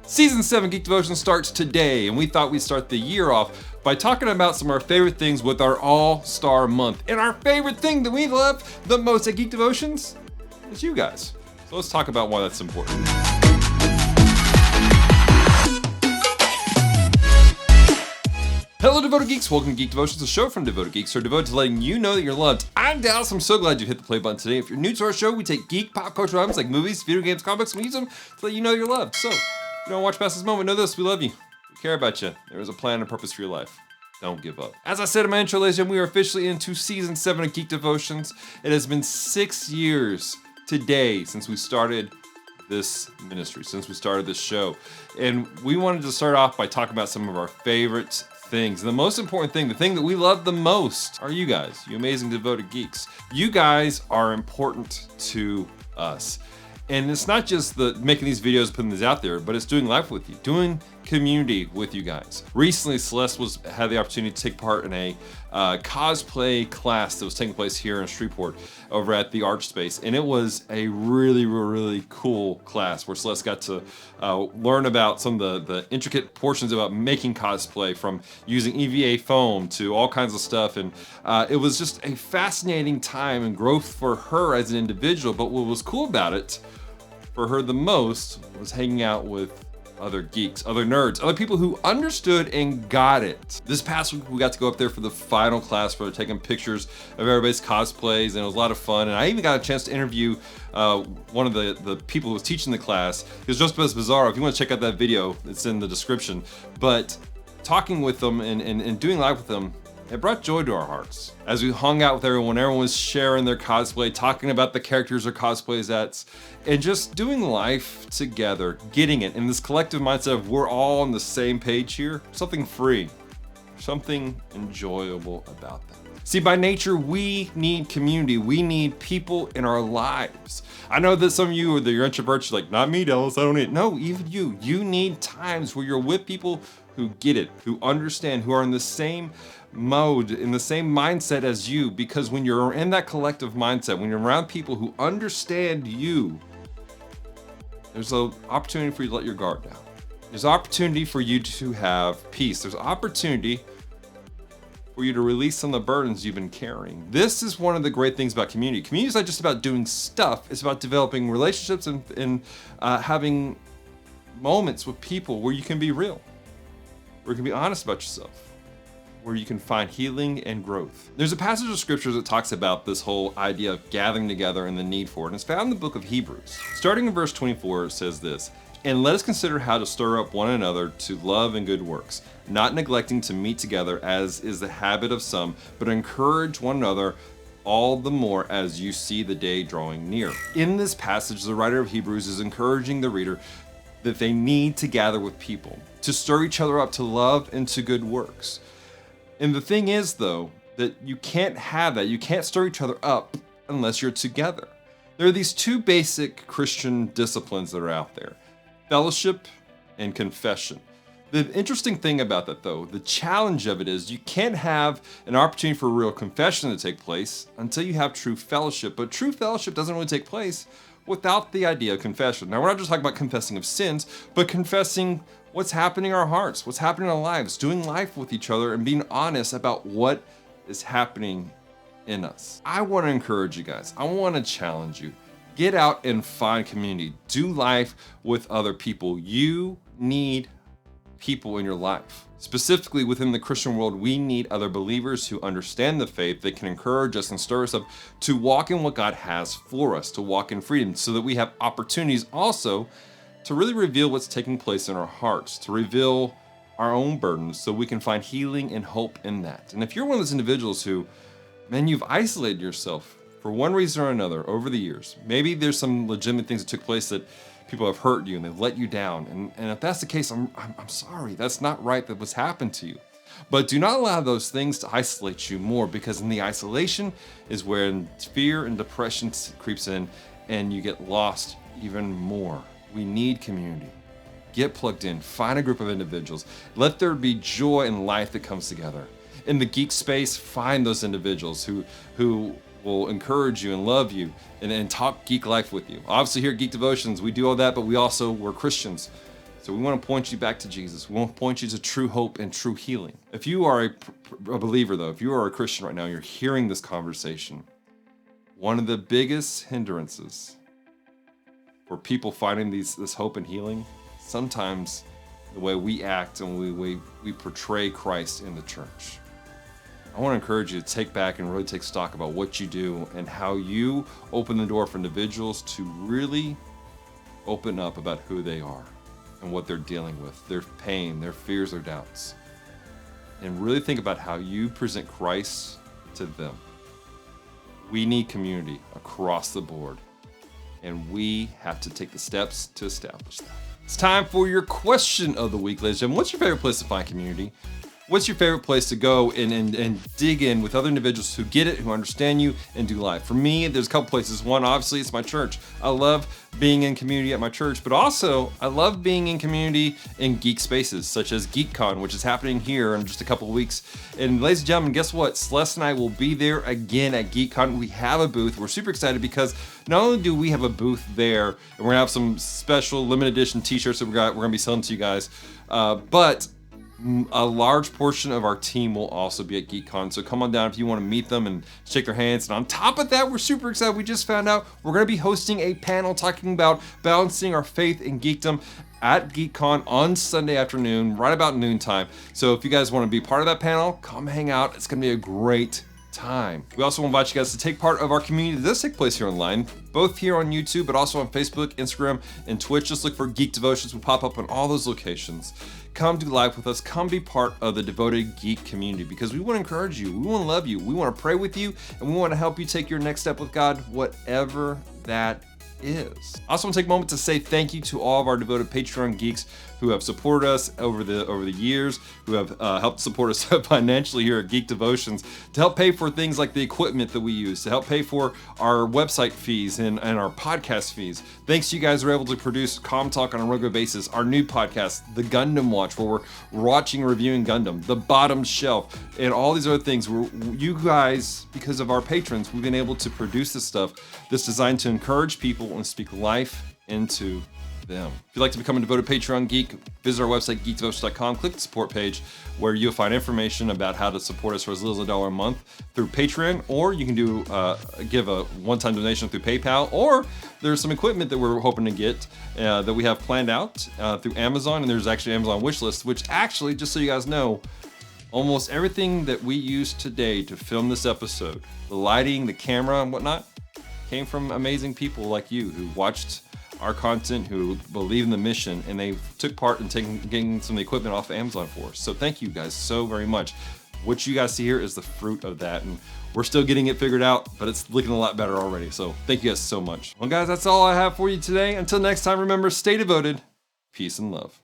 Season 7 Geek Devotions starts today, and we thought we'd start the year off by talking about some of our favorite things with our All-Star month. And our favorite thing that we love the most at Geek Devotions is you guys. So let's talk about why that's important. Hello, Devoted Geeks. Welcome to Geek Devotions, a show from Devoted Geeks, who are devoted to letting you know that you're loved. I'm Dallas. I'm so glad you hit the play button today. If you're new to our show, we take geek pop culture items like movies, video games, comics, and we use them to let you know you're loved. So, if you don't watch past this moment, know this: we love you. We care about you. There is a plan and purpose for your life. Don't give up. As I said in my intro, ladies and gentlemen, we are officially into Season 7 of Geek Devotions. It has been 6 years today since we started this ministry, since we started this show. And we wanted to start off by talking about some of our favorite things. And the most important thing, the thing that we love the most, are you guys, you amazing devoted geeks. You guys are important to us. And it's not just the making these videos, putting these out there, but it's doing life with you, doing community with you guys. Recently, Celeste had the opportunity to take part in a cosplay class that was taking place here in Shreveport over at the Arch Space. And it was a really cool class where Celeste got to learn about some of the intricate portions about making cosplay, from using EVA foam to all kinds of stuff. And it was just a fascinating time and growth for her as an individual. But what was cool about it for her the most was hanging out with other geeks, other nerds, other people who understood and got it. This past week, we got to go up there for the final class for taking pictures of everybody's cosplays, and it was a lot of fun. And I even got a chance to interview one of the people who was teaching the class. It was Joesph Bizarro. If you want to check out that video, it's in the description. But talking with them and doing live with them, it brought joy to our hearts. As we hung out with everyone was sharing their cosplay, talking about the characters or cosplays at, and just doing life together, getting it in this collective mindset of we're all on the same page here. Something free, something enjoyable about that. See, by nature, we need community. We need people in our lives. I know that some of you, you're introverts, you're like, not me, Dallas, I don't need it. No, even you. You need times where you're with people who get it, who understand, who are in the same mode, in the same mindset as you. Because when you're in that collective mindset, when you're around people who understand you, there's an opportunity for you to let your guard down. There's opportunity for you to have peace. There's opportunity for you to release some of the burdens you've been carrying. This is one of the great things about community. Community is not just about doing stuff. It's about developing relationships and having moments with people where you can be real, where you can be honest about yourself, where you can find healing and growth. There's a passage of scripture that talks about this whole idea of gathering together and the need for it, and it's found in the book of Hebrews. Starting in verse 24, it says this: "And let us consider how to stir up one another to love and good works, not neglecting to meet together as is the habit of some, but encourage one another all the more as you see the day drawing near." In this passage, the writer of Hebrews is encouraging the reader that they need to gather with people, to stir each other up to love and to good works. And the thing is, though, that you can't have that. You can't stir each other up unless you're together. There are these two basic Christian disciplines that are out there: fellowship and confession. The interesting thing about that, though, the challenge of it is you can't have an opportunity for real confession to take place until you have true fellowship. But true fellowship doesn't really take place without the idea of confession. Now, we're not just talking about confessing of sins, but confessing what's happening in our hearts, what's happening in our lives, doing life with each other and being honest about what is happening in us. I want to encourage you guys. I want to challenge you. Get out and find community. Do life with other people. You need people in your life. Specifically within the Christian world, we need other believers who understand the faith, that can encourage us and stir us up to walk in what God has for us, to walk in freedom, so that we have opportunities also to really reveal what's taking place in our hearts, to reveal our own burdens so we can find healing and hope in that. And if you're one of those individuals who, man, you've isolated yourself for one reason or another over the years, maybe there's some legitimate things that took place that people have hurt you and they've let you down. And if that's the case, I'm sorry. That's not right that what's happened to you. But do not allow those things to isolate you more, because in the isolation is where fear and depression creeps in and you get lost even more. We need community. Get plugged in, find a group of individuals. Let there be joy and life that comes together. In the geek space, find those individuals who will encourage you and love you and talk geek life with you. Obviously here at Geek Devotions, we do all that, but we're Christians. So we want to point you back to Jesus. We want to point you to true hope and true healing. If you are a believer, though, if you are a Christian right now, you're hearing this conversation, one of the biggest hindrances for people finding this hope and healing, sometimes the way we act and we portray Christ in the church. I want to encourage you to take back and really take stock about what you do and how you open the door for individuals to really open up about who they are and what they're dealing with, their pain, their fears, their doubts. And really think about how you present Christ to them. We need community across the board, and we have to take the steps to establish that. It's time for your question of the week, ladies and gentlemen. What's your favorite place to find community? What's your favorite place to go and dig in with other individuals who get it, who understand you, and do life? For me, there's a couple places. One, obviously, it's my church. I love being in community at my church, but also I love being in community in geek spaces, such as GeekCon, which is happening here in just a couple of weeks. And ladies and gentlemen, guess what? Celeste and I will be there again at GeekCon. We have a booth. We're super excited because not only do we have a booth there, and we're gonna have some special limited edition t-shirts that we're gonna be selling to you guys, but a large portion of our team will also be at GeekCon, so come on down if you want to meet them and shake their hands. And on top of that, we're super excited. We just found out we're going to be hosting a panel talking about balancing our faith and geekdom at GeekCon on Sunday afternoon, right about noontime. So if you guys want to be part of that panel, come hang out. It's going to be a great time. We also want to invite you guys to take part of our community that does take place here online, both here on YouTube, but also on Facebook, Instagram, and Twitch. Just look for Geek Devotions. We'll pop up on all those locations. Come do live with us. Come be part of the devoted geek community, because we want to encourage you. We want to love you. We want to pray with you, and we want to help you take your next step with God, whatever that is. I also want to take a moment to say thank you to all of our devoted Patreon geeks who have supported us over the years, who have helped support us financially here at Geek Devotions, to help pay for things like the equipment that we use, to help pay for our website fees and our podcast fees. Thanks to you guys, we're able to produce Comm Talk on a regular basis, our new podcast, The Gundam Watch, where we're watching and reviewing Gundam, The Bottom Shelf, and all these other things. You guys, because of our patrons, we've been able to produce this stuff that's designed to encourage people and speak life into them. If you'd like to become a devoted Patreon geek, visit our website, geekdevotions.com, click the support page where you'll find information about how to support us for as little as $1 a month through Patreon, or you can give a one-time donation through PayPal, or there's some equipment that we're hoping to get that we have planned out through Amazon, and there's actually an Amazon wish list, which actually, just so you guys know, almost everything that we use today to film this episode, the lighting, the camera, and whatnot, came from amazing people like you who watched our content, who believe in the mission, and they took part in getting some of the equipment off of Amazon for us. So thank you guys so very much. What you guys see here is the fruit of that, and we're still getting it figured out, but it's looking a lot better already. So thank you guys so much. Well, guys, that's all I have for you today. Until next time, remember, stay devoted, peace and love.